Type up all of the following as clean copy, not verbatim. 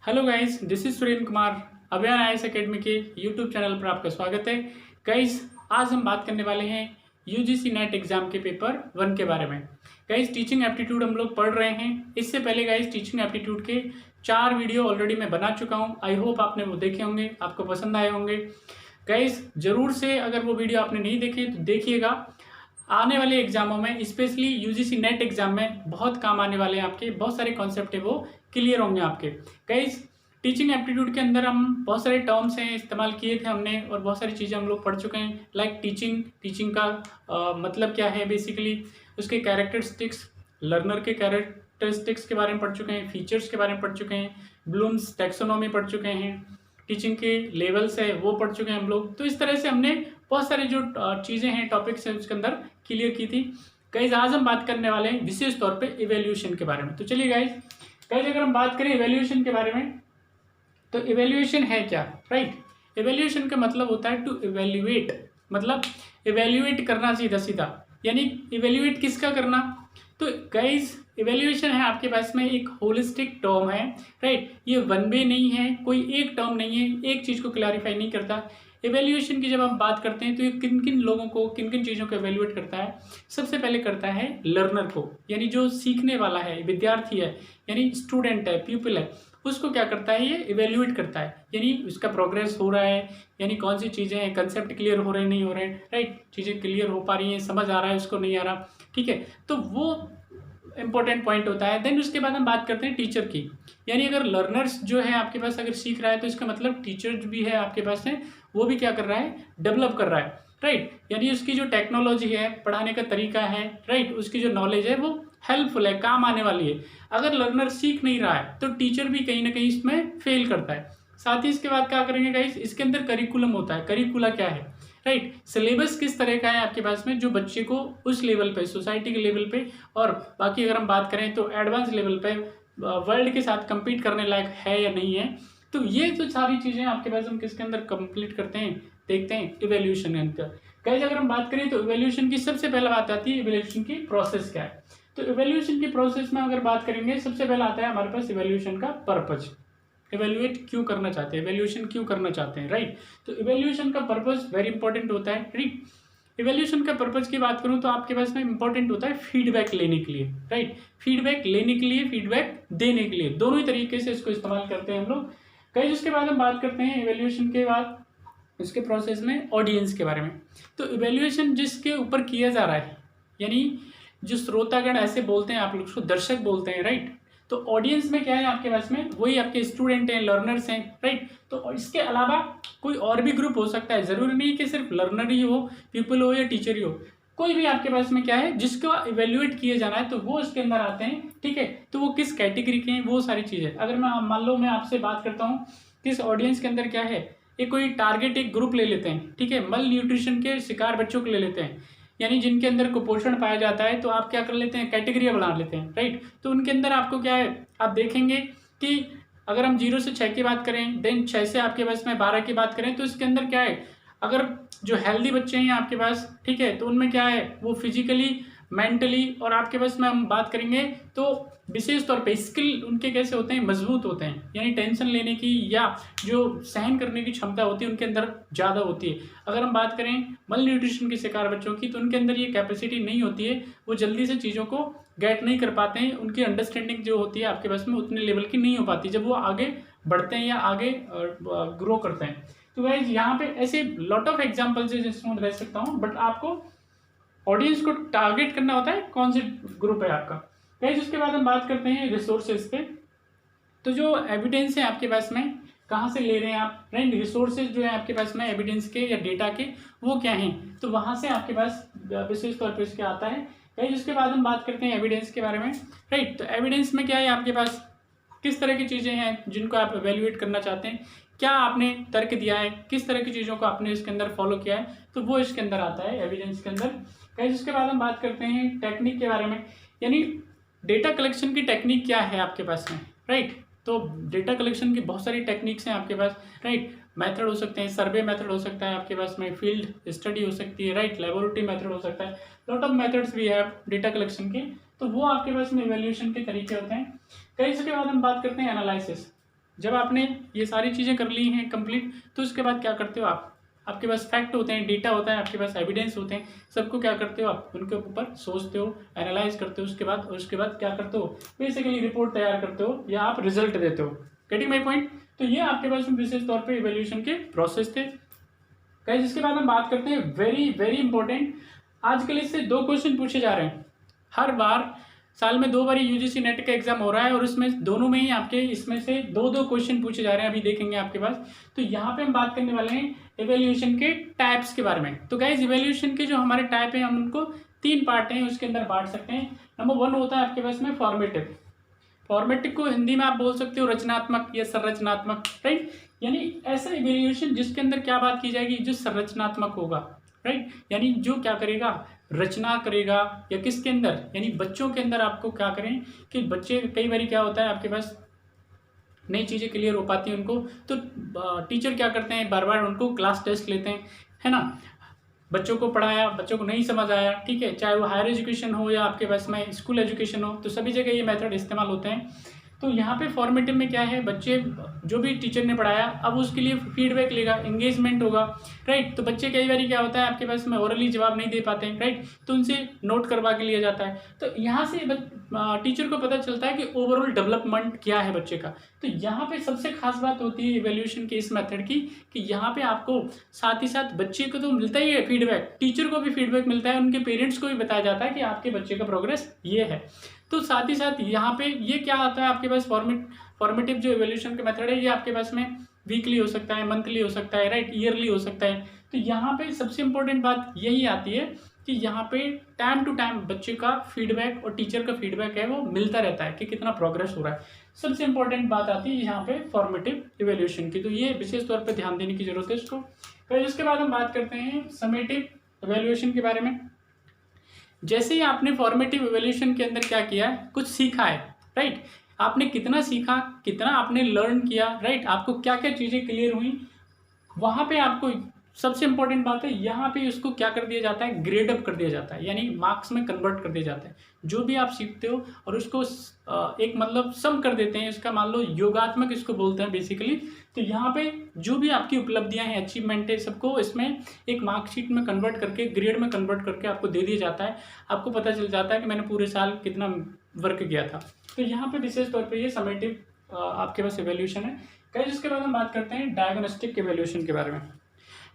Hello guys, this is Surendra Kumar. अभियान IAS academy के YouTube channel पर आपका स्वागत है। गाइस, आज हम बात करने वाले हैं यूजीसी नेट एग्जाम के पेपर 1 के बारे में। गाइस, टीचिंग एप्टीट्यूड हम लोग पढ़ रहे हैं। इससे पहले गाइस टीचिंग एप्टीट्यूड के 4 वीडियो ऑलरेडी मैं बना चुका हूं। आई होप आपने वो देखे होंगे, आपको पसंद आए होंगे। गाइस, जरूर से अगर वो वीडियो आपने नहीं देखे तो देखिएगा। आने वाले एग्जामों में, स्पेशली यूजीसी नेट एग्जाम में बहुत काम आने वाले हैं आपके। बहुत सारे कॉन्सेप्ट है वो क्लियर होंगे आपके। गाइस, टीचिंग एप्टीट्यूड के अंदर हम बहुत सारे टर्म्स हैं इस्तेमाल किए थे हमने, और बहुत सारी चीज़ें हम लोग पढ़ चुके हैं। लाइक टीचिंग का मतलब क्या है बेसिकली, उसके कैरेक्टरिस्टिक्स, लर्नर के कैरेक्टरिस्टिक्स के बारे में पढ़ चुके हैं, फीचर्स के बारे में पढ़ चुके हैं, ब्लूम्स टैक्सोनॉमी पढ़ चुके हैं, टीचिंग के लेवल्स है वो पढ़ चुके हैं हम लोग। तो इस तरह से हमने बहुत सारी जो चीज़ें हैं, टॉपिक्स हैं, उसके अंदर क्लियर की थी। गाइस, आज हम बात करने वाले हैं विशेष तौर पे इवैल्यूएशन के बारे में। तो चलिए गाइस, अगर हम बात करें इवैल्यूएशन के बारे में, तो इवैल्यूएशन है क्या, राइट। इवैल्यूएशन का मतलब होता है टू इवैल्यूएट, मतलब इवैल्यूएट करना सीधा सीधा, यानी इवैल्यूएट किसका करना। तो गाइस, इवैल्यूएशन है आपके पास में एक होलिस्टिक टर्म है, राइट। ये वन वे नहीं है, कोई एक टर्म नहीं है, एक चीज़ को क्लैरिफाई नहीं करता। इवैल्यूएशन की जब हम बात करते हैं तो ये किन किन लोगों को, किन किन चीज़ों को इवैल्यूएट करता है। सबसे पहले करता है लर्नर को, यानी जो सीखने वाला है, विद्यार्थी है, यानी स्टूडेंट है, पीपल है, उसको क्या करता है, ये इवैल्यूएट करता है। यानी उसका प्रोग्रेस हो रहा है, यानी कौन सी चीज़ें हैं, कंसेप्ट क्लियर हो रहे हैं, नहीं हो रहे हैं, राइट। चीज़ें क्लियर हो पा रही हैं, समझ आ रहा है, उसको नहीं आ रहा, ठीक है। तो वो इंपॉर्टेंट पॉइंट होता है। देन उसके बाद हम बात करते हैं टीचर की, यानी अगर लर्नर्स जो है आपके पास अगर सीख रहा है तो इसका मतलब टीचर भी है आपके पास है, वो भी क्या कर रहा है, डेवलप कर रहा है, राइट। यानी उसकी जो टेक्नोलॉजी है, पढ़ाने का तरीका है, राइट, उसकी जो नॉलेज है वो हेल्पफुल है, काम आने वाली है। अगर लर्नर सीख नहीं रहा है तो टीचर भी कहीं ना कहीं इसमें फेल करता है। साथ ही इसके बाद क्या करेंगे गाइस, इसके अंदर करिकुलम होता है। करिकुला क्या है, राइट। सिलेबस किस तरह का है आपके पास में, जो बच्चे को उस लेवल पे, सोसाइटी के लेवल पे, और बाकी अगर हम बात करें तो एडवांस लेवल पे वर्ल्ड के साथ compete करने लायक है या नहीं है। तो ये जो सारी चीज़ें आपके पास हम किसके अंदर कंप्लीट करते हैं, देखते हैं इवैल्यूएशन के अंदर। गाइस, अगर हम बात करें तो इवैल्यूएशन की सबसे पहले बात आती है इवैल्यूएशन की प्रोसेस क्या है। तो इवैल्यूएशन की प्रोसेस में अगर बात करेंगे, सबसे पहले आता है हमारे पास इवैल्यूएशन का पर्पज। इवैल्यूएट क्यों करना चाहते हैं, इवैल्यूएशन क्यों करना चाहते हैं, राइट। तो इवैल्यूएशन का पर्पज वेरी इंपॉर्टेंट होता है, राइट। इवैल्यूएशन का पर्पज की बात करूं तो आपके पास में इंपॉर्टेंट होता है फीडबैक लेने के लिए, राइट। फीडबैक लेने के लिए, फीडबैक देने के लिए, दोनों ही तरीके से इसको इस्तेमाल करते हैं हम लोग। कई उसके बाद हम बात करते हैं इवैल्यूएशन के बाद इसके प्रोसेस में ऑडियंस के बारे में। तो इवैल्यूएशन जिसके ऊपर किया जा रहा है, यानी जो श्रोतागण ऐसे बोलते हैं, आप लोग उसको दर्शक बोलते हैं, राइट। तो ऑडियंस में क्या है आपके पास में, वही आपके स्टूडेंट हैं, लर्नर्स हैं, राइट। तो इसके अलावा कोई और भी ग्रुप हो सकता है, जरूरी नहीं कि सिर्फ लर्नर ही हो, पीपल हो या टीचर ही हो। कोई भी आपके पास में क्या है जिसको इवेल्युएट किए जाना है, तो वो इसके अंदर आते हैं, ठीक है। तो वो किस कैटेगरी के हैं, वो सारी चीज़ें। अगर मैं मान लो मैं आपसे बात करता हूँ किस ऑडियंस के अंदर क्या है, एक कोई टारगेट, एक ग्रुप ले लेते हैं, ठीक है। मल न्यूट्रिशन के शिकार बच्चों को ले लेते हैं, यानी जिनके अंदर कुपोषण पाया जाता है, तो आप क्या कर लेते हैं, कैटेगरी बना लेते हैं, राइट। तो उनके अंदर आपको क्या है, आप देखेंगे कि अगर हम 0 से 6 की बात करें, देन 6 से आपके पास में 12 की बात करें, तो इसके अंदर क्या है, अगर जो हेल्दी बच्चे हैं आपके पास, ठीक है, तो उनमें क्या है, वो फिजिकली, मेंटली, और आपके पास में हम बात करेंगे तो विशेष तौर पे स्किल उनके कैसे होते हैं, मजबूत होते हैं, यानी टेंशन लेने की या जो सहन करने की क्षमता होती है उनके अंदर ज़्यादा होती है। अगर हम बात करें मल न्यूट्रिशन के शिकार बच्चों की, तो उनके अंदर ये कैपेसिटी नहीं होती है, वो जल्दी से चीज़ों को गेट नहीं कर पाते हैं, उनकी अंडरस्टैंडिंग जो होती है आपके पास में उतने लेवल की नहीं हो पाती जब वो आगे बढ़ते हैं या आगे ग्रो करते हैं। तो गाइस, यहाँ पे ऐसे लॉट ऑफ एग्जाम्पल्स है जिसमें मैं रह सकता हूँ, बट आपको ऑडियंस को टारगेट करना होता है कौन से ग्रुप है आपका। गाइस, उसके बाद हम बात करते हैं रिसोर्सेज पे। तो जो एविडेंस है आपके पास में, कहाँ से ले रहे हैं आप, राइट। रिसोर्सेज जो है आपके पास में एविडेंस के या डेटा के, वो क्या हैं, तो वहाँ से आपके पास विशेष तौर पर इसके आता है। गाइस, उसके बाद हम बात करते हैं एविडेंस के बारे में, राइट। तो एविडेंस में क्या है आपके पास, किस तरह की चीज़ें हैं जिनको आप इवेल्युएट करना चाहते हैं, क्या आपने तर्क दिया है, किस तरह की चीज़ों को आपने इसके अंदर फॉलो किया है, तो वो इसके अंदर आता है एविडेंस के अंदर। गाइस, उसके बाद हम बात करते हैं टेक्निक के बारे में, यानी डेटा कलेक्शन की टेक्निक क्या है आपके पास में, राइट। तो डेटा कलेक्शन की बहुत सारी टेक्निक्स हैं आपके पास, राइट। मेथड हो सकते हैं, सर्वे मेथड हो सकता है आपके पास में, फील्ड स्टडी हो सकती है, राइट, लेबोरेटरी मेथड हो सकता है, लॉट ऑफ मेथड्स भी है डेटा कलेक्शन के। तो वो आपके पास में इवैल्यूएशन के तरीके होते हैं। कई इसके बाद हम बात करते हैं एनालिसिस। जब आपने ये सारी चीज़ें कर ली हैं कंप्लीट, तो उसके बाद क्या करते हो आप, आपके पास फैक्ट होते हैं, डेटा होता है, आपके पास एविडेंस होते हैं, सबको क्या करते हो आप, उनके ऊपर सोचते हो, एनालाइज करते हो, उसके बाद क्या करते हो, बेसिकली रिपोर्ट तैयार करते हो या आप रिजल्ट देते हो। Getting my point. तो ये आपके पास विशेष तौर पे इवैल्यूएशन के प्रोसेस थे। गाइस जिसके बाद हम बात करते हैं वेरी वेरी इंपॉर्टेंट, आजकल इससे 2 क्वेश्चन पूछे जा रहे हैं हर बार, साल में 2 बार यूजीसी नेट का एग्जाम हो रहा है और उसमें दोनों में ही आपके इसमें से 2-2 क्वेश्चन पूछे जा रहे हैं, अभी देखेंगे आपके पास। तो यहाँ पे हम बात करने वाले हैं इवैल्यूएशन के टाइप्स के बारे में। तो गाइस इवैल्यूएशन के जो हमारे टाइप है, हम उनको 3 पार्ट हैं उसके अंदर बांट सकते हैं। नंबर 1 होता है आपके पास में फॉर्मेटिव। फॉर्मेटिव को हिंदी में आप बोल सकते हो रचनात्मक या संरचनात्मक, राइट। यानी ऐसा इवैल्यूएशन जिसके अंदर क्या बात की जाएगी, जो संरचनात्मक होगा, राइट। यानी जो क्या करेगा, रचना करेगा, या किसके अंदर, यानी बच्चों के अंदर आपको क्या करें कि बच्चे कई बार क्या होता है आपके पास नई चीज़ें क्लियर हो पाती हैं उनको, तो टीचर क्या करते हैं, बार बार उनको क्लास टेस्ट लेते हैं, है ना। बच्चों को पढ़ाया, बच्चों को नहीं समझ आया, ठीक है, चाहे वो हायर एजुकेशन हो या आपके पास में स्कूल एजुकेशन हो, तो सभी जगह ये मेथड इस्तेमाल होते हैं। तो यहाँ पे फॉर्मेटिव में क्या है, बच्चे जो भी टीचर ने पढ़ाया अब उसके लिए फीडबैक लेगा, एंगेजमेंट होगा, राइट। तो बच्चे कई बार क्या होता है आपके पास में ओरली जवाब नहीं दे पाते हैं, राइट, तो उनसे नोट करवा के लिया जाता है। तो यहाँ से टीचर को पता चलता है कि ओवरऑल डेवलपमेंट क्या है बच्चे का। तो यहाँ पे सबसे खास बात होती है इवैल्यूएशन के इस मेथड की, कि यहाँ पे आपको साथ ही साथ बच्चे को तो मिलता ही है फीडबैक, टीचर को भी फीडबैक मिलता है, उनके पेरेंट्स को भी बताया जाता है कि आपके बच्चे का प्रोग्रेस ये है। तो साथ ही साथ यहाँ पे ये क्या आता है आपके पास, फॉर्मेटिव जो इवैल्यूएशन का मेथड है, ये आपके पास में वीकली हो सकता है, मंथली हो सकता है, राइट, ईयरली हो सकता है। तो यहाँ पे सबसे इंपॉर्टेंट बात यही आती है कि यहाँ पे टाइम टू टाइम बच्चे का फीडबैक और टीचर का फीडबैक है वो मिलता रहता है कि कितना प्रोग्रेस हो रहा है। सबसे इंपॉर्टेंट बात आती है यहाँ पे फॉर्मेटिव इवैल्यूएशन की, तो ये विशेष तौर पे ध्यान देने की जरूरत है इसको। फिर इसके बाद हम बात करते हैं समेटिव इवैल्यूएशन के बारे में। जैसे ही आपने फॉर्मेटिव इवैल्यूएशन के अंदर क्या किया है, कुछ सीखा है, राइट, आपने कितना सीखा, कितना आपने लर्न किया, राइट, आपको क्या क्या चीज़ें क्लियर हुई, वहाँ पे आपको सबसे इंपॉर्टेंट बात है यहाँ पे उसको क्या कर दिया जाता है, ग्रेड अप कर दिया जाता है, यानी मार्क्स में कन्वर्ट कर दिया जाता है। जो भी आप सीखते हो और उसको एक मतलब सम कर देते हैं, इसका मान लो योगात्मक इसको बोलते हैं बेसिकली। तो यहाँ पे जो भी आपकी उपलब्धियां हैं, अचीवमेंट है, सबको इसमें एक मार्कशीट में कन्वर्ट करके, ग्रेड में कन्वर्ट करके आपको दे दिया जाता है। आपको पता चल जाता है कि मैंने पूरे साल कितना वर्क किया था। तो यहाँ पे विशेष तौर पर ये समेटिव आपके पास इवैल्यूएशन है। कई जिसके बाद हम बात करते हैं डायग्नोस्टिक इवैल्यूएशन के बारे में।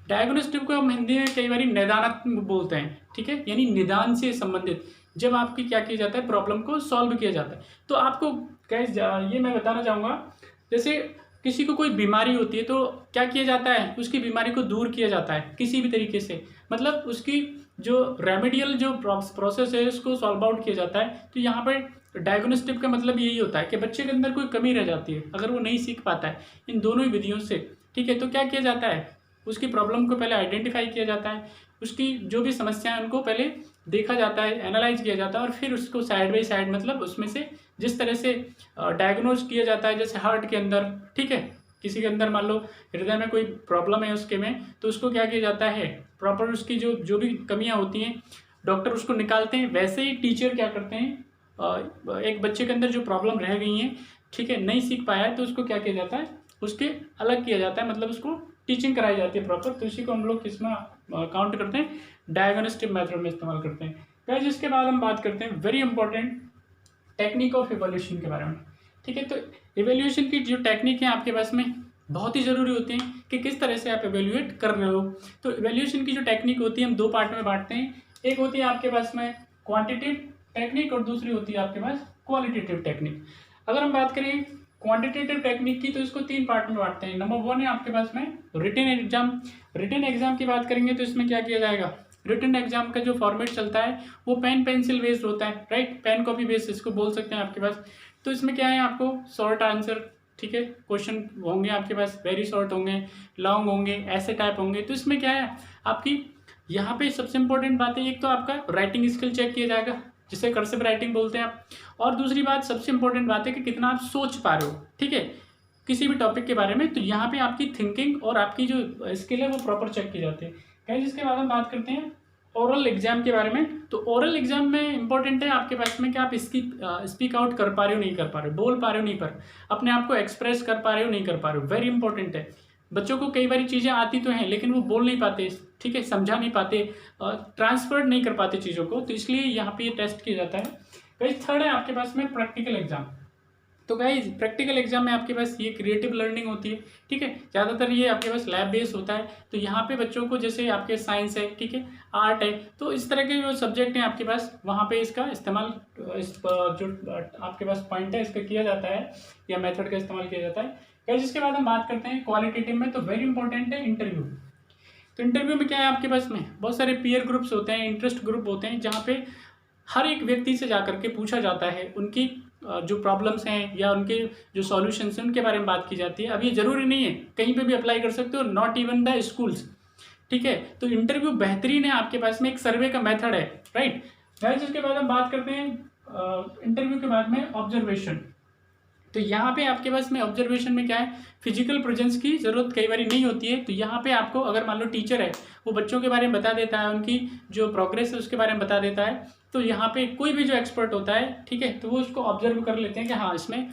डायग्नोस्टिक को हम हिंदी में कई बार निदानात्मक बोलते हैं, ठीक है, यानी निदान से संबंधित जब आपकी क्या किया जाता है, प्रॉब्लम को सॉल्व किया जाता है। तो आपको गाइस ये मैं बताना चाहूँगा, जैसे किसी को कोई बीमारी होती है तो क्या किया जाता है, उसकी बीमारी को दूर किया जाता है किसी भी तरीके से, मतलब उसकी जो रेमेडियल जो प्रोसेस है उसको सॉल्व आउट किया जाता है। तो यहाँ पर डायग्नोस्टिक का मतलब यही होता है कि बच्चे के अंदर कोई कमी रह जाती है, अगर वो नहीं सीख पाता है इन दोनों ही विधियों से, ठीक है, तो क्या किया जाता है, उसकी प्रॉब्लम को पहले आइडेंटिफाई किया जाता है, उसकी जो भी समस्या है उनको पहले देखा जाता है, एनालाइज किया जाता है, और फिर उसको साइड बाई साइड मतलब उसमें से जिस तरह से डायग्नोज किया जाता है, जैसे हार्ट के अंदर, ठीक है, किसी के अंदर मान लो हृदय में कोई प्रॉब्लम है उसके में, तो उसको क्या किया जाता है, प्रॉपर उसकी जो भी कमियां होती हैं डॉक्टर उसको निकालते हैं। वैसे ही टीचर क्या करते हैं, एक बच्चे के अंदर जो प्रॉब्लम रह गई हैं, ठीक है, नहीं सीख पाया है, तो उसको क्या किया जाता है, उसके अलग किया जाता है, मतलब उसको टीचिंग कराई जाती है प्रॉपर। तो इसी को हम लोग किसमें काउंट करते हैं, डायग्नोस्टिक मेथड में इस्तेमाल करते हैं। गाइस इसके बाद हम बात करते हैं very important technique of evaluation के बारे में, ठीक है। तो इवैल्यूएशन की जो टेक्निक है आपके पास में बहुत ही ज़रूरी होती हैं कि किस तरह से आप इवैल्यूएट कर रहे हो। तो इवैल्यूएशन की जो टेक्निक होती है हम 2 पार्ट में बांटते हैं, एक होती है आपके पास में क्वांटिटेटिव टेक्निक और दूसरी होती है आपके पास क्वालिटेटिव टेक्निक। अगर हम बात करें क्वांटिटेटिव टेक्निक की तो इसको 3 पार्ट में बांटते हैं। नंबर 1 है आपके पास में रिटन एग्जाम। रिटन एग्जाम की बात करेंगे तो इसमें क्या किया जाएगा, रिटन एग्जाम का जो फॉर्मेट चलता है वो पेन पेंसिल बेस्ड होता है, राइट, पेन कॉपी बेस्ड इसको बोल सकते हैं आपके पास। तो इसमें क्या है, आपको शॉर्ट आंसर, ठीक है, क्वेश्चन होंगे आपके पास, वेरी शॉर्ट होंगे, लॉन्ग होंगे, ऐसे टाइप होंगे। तो इसमें क्या है आपकी यहाँ पे सबसे इंपॉर्टेंट बात है, एक तो आपका राइटिंग स्किल चेक किया जाएगा जिसे कर्सिव राइटिंग बोलते हैं आप, और दूसरी बात सबसे इंपॉर्टेंट बात है कि कितना आप सोच पा रहे हो, ठीक है, किसी भी टॉपिक के बारे में। तो यहाँ पे आपकी थिंकिंग और आपकी जो स्किल है वो प्रॉपर चेक की जाती है। गाइस इसके बाद हम बात करते हैं ओरल एग्जाम के बारे में। तो ओरल एग्जाम में इंपॉर्टेंट है आपके पास में कि आप इसकी स्पीक आउट कर पा रहे हो नहीं कर पा रहे हो, बोल पा रहे हो नहीं पर अपने आप को एक्सप्रेस कर पा रहे हो नहीं कर पा रहे हो, वेरी इंपॉर्टेंट है। बच्चों को कई बारी चीज़ें आती तो हैं लेकिन वो बोल नहीं पाते, ठीक है, समझा नहीं पाते, ट्रांसफर नहीं कर पाते चीज़ों को, तो इसलिए यहाँ पे ये टेस्ट किया जाता है। गाइस थर्ड है आपके पास में प्रैक्टिकल एग्जाम। तो गाइज प्रैक्टिकल एग्जाम में आपके पास ये क्रिएटिव लर्निंग होती है, ठीक है, ज़्यादातर ये आपके पास लैब बेस्ड होता है। तो यहाँ पे बच्चों को जैसे आपके साइंस है, ठीक है, आर्ट है, तो इस तरह के जो सब्जेक्ट हैं आपके पास वहाँ पे इसका इस्तेमाल जो आपके पास पॉइंट है इसका किया जाता है या मेथड का इस्तेमाल किया जाता है। गाइज इसके बाद हम बात करते हैं क्वालिटेटिव में, तो वेरी इंपॉर्टेंट है इंटरव्यू। तो इंटरव्यू में क्या है आपके पास में बहुत सारे पीयर ग्रुप्स होते हैं, इंटरेस्ट ग्रुप होते हैं, जहाँ पे हर एक व्यक्ति से जाकर के पूछा जाता है उनकी जो प्रॉब्लम्स हैं या उनके जो सॉल्यूशंस हैं उनके बारे में बात की जाती है। अब ये जरूरी नहीं है, कहीं पे भी अप्लाई कर सकते हो, नॉट इवन द स्कूल्स, ठीक है। तो इंटरव्यू बेहतरीन है, आपके पास में एक सर्वे का मेथड है, राइट गाइस। उसके बाद हम बात करते हैं इंटरव्यू के बाद में ऑब्जर्वेशन। तो यहाँ पे आपके पास में ऑब्जर्वेशन में क्या है, फिजिकल प्रेजेंस की ज़रूरत कई बार नहीं होती है। तो यहाँ पे आपको अगर मान लो टीचर है वो बच्चों के बारे में बता देता है, उनकी जो प्रोग्रेस है उसके बारे में बता देता है, तो यहाँ पे कोई भी जो एक्सपर्ट होता है, ठीक है, तो वो उसको ऑब्जर्व कर लेते हैं कि हाँ इसमें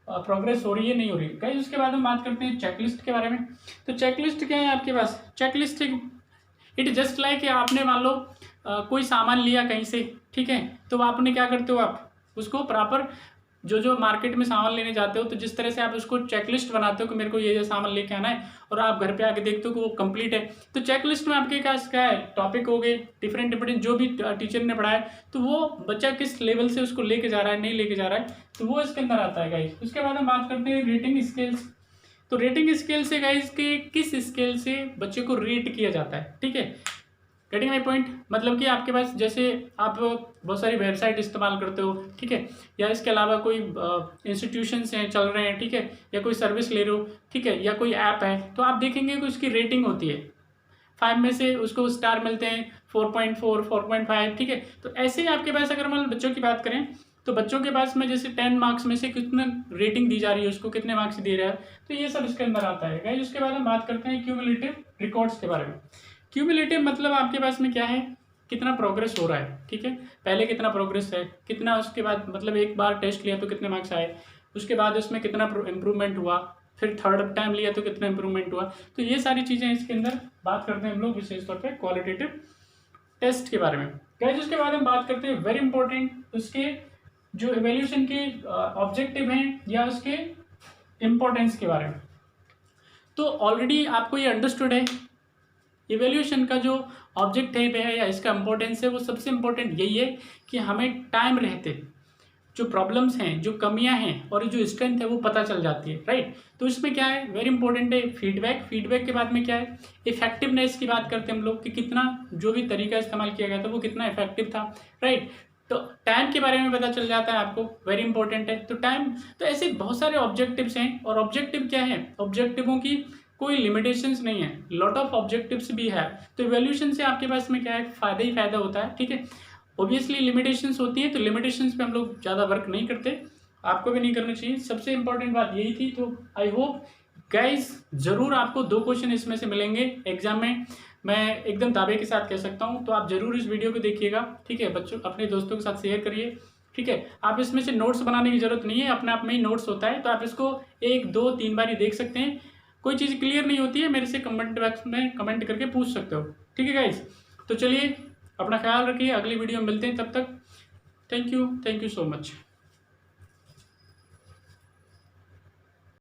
प्रोग्रेस हो रही है नहीं हो रही है। गाइस उसके बाद हम बात करते हैं चेकलिस्ट के बारे में। तो चेकलिस्ट क्या है आपके पास, चेकलिस्ट इट जस्ट लाइक आपने मान लो कोई सामान लिया कहीं से, ठीक है, तो आपने क्या करते हो, आप उसको प्रॉपर जो मार्केट में सामान लेने जाते हो तो जिस तरह से आप उसको चेकलिस्ट बनाते हो कि मेरे को ये सामान लेके आना है, और आप घर पे आके देखते हो कि वो कंप्लीट है। तो चेकलिस्ट में आपके पास क्या है, टॉपिक हो गए डिफरेंट जो भी टीचर ने पढ़ाया, तो वो बच्चा किस लेवल से उसको लेके जा रहा है नहीं लेके जा रहा है, तो वो इसके अंदर आता है गाइस। उसके बाद हम बात करते हैं रेटिंग स्केल्स। तो रेटिंग स्केल से गाइस के किस स्केल से बच्चे को रेट किया जाता है, ठीक है, गेटिंग माई पॉइंट, मतलब कि आपके पास जैसे आप बहुत सारी वेबसाइट इस्तेमाल करते हो, ठीक है, या इसके अलावा कोई इंस्टीट्यूशंस हैं चल रहे हैं, ठीक है, या कोई सर्विस ले रहे हो, ठीक है, या कोई ऐप है, तो आप देखेंगे कि उसकी रेटिंग होती है 5 में से उसको स्टार मिलते हैं 4.4 4.5, ठीक है। तो ऐसे ही आपके पास अगर मान बच्चों की बात करें तो बच्चों के पास में जैसे 10 मार्क्स में से कितना रेटिंग दी जा रही है, उसको कितने मार्क्स दे रहा है, तो ये सब इसके अंदर आता है गाइस। उसके बाद हम बात करते हैं क्यूमुलेटिव रिकॉर्ड्स के बारे में। क्यूमुलेटिव मतलब आपके पास में क्या है, कितना प्रोग्रेस हो रहा है, ठीक है, पहले कितना प्रोग्रेस है, कितना उसके बाद मतलब एक बार टेस्ट लिया तो कितने मार्क्स आए, उसके बाद उसमें कितना इम्प्रूवमेंट हुआ, फिर थर्ड टाइम लिया तो कितना इम्प्रूवमेंट हुआ, तो ये सारी चीज़ें इसके अंदर बात करते हैं हम लोग विशेष तौर पर क्वालिटेटिव टेस्ट के बारे में। गाइस उसके बाद हम बात करते हैं वेरी इंपॉर्टेंट उसके जो इवेल्यूशन के ऑब्जेक्टिव हैं या उसके इम्पोर्टेंस के बारे में। तो ऑलरेडी आपको ये अंडरस्टूड है इवेल्यूशन का जो ऑब्जेक्टिव है या इसका इंपॉर्टेंस है, वो सबसे इम्पोर्टेंट यही है कि हमें टाइम रहते जो प्रॉब्लम्स हैं, जो कमियां हैं और जो स्ट्रेंथ है वो पता चल जाती है, राइट। तो इसमें क्या है, वेरी इंपॉर्टेंट है फीडबैक के बाद में क्या है, इफेक्टिवनेस की बात करते हैं हम लोग कि कितना जो भी तरीका इस्तेमाल किया गया था वो कितना इफेक्टिव था, राइट। तो टाइम के बारे में पता चल जाता है आपको, वेरी इंपॉर्टेंट है। तो टाइम, तो ऐसे बहुत सारे ऑब्जेक्टिव्स हैं, और ऑब्जेक्टिव क्या है, ऑब्जेक्टिवों की कोई लिमिटेशंस नहीं है, लॉट ऑफ ऑब्जेक्टिव्स भी है। तो इवैल्यूएशन से आपके पास में क्या है, फायदा ही फायदा होता है, ठीक है। ऑब्वियसली लिमिटेशंस होती है, तो लिमिटेशंस पे हम लोग ज़्यादा वर्क नहीं करते, आपको भी नहीं करना चाहिए। सबसे इंपॉर्टेंट बात यही थी। तो आई होप गाइस ज़रूर आपको 2 क्वेश्चन इसमें से मिलेंगे एग्जाम में, मैं एकदम दावे के साथ कह सकता हूँ। तो आप ज़रूर इस वीडियो को देखिएगा, ठीक है, बच्चों अपने दोस्तों के साथ शेयर करिए, ठीक है। आप इसमें से नोट्स बनाने की ज़रूरत नहीं है, अपने आप में ही नोट्स होता है, तो आप इसको 1 2 3 बार ही देख सकते हैं। कोई चीज़ क्लियर नहीं होती है मेरे से कमेंट बॉक्स में कमेंट करके पूछ सकते हो, ठीक है गाइस। तो चलिए अपना ख्याल रखिए, अगली वीडियो में मिलते हैं, तब तक थैंक यू सो मच।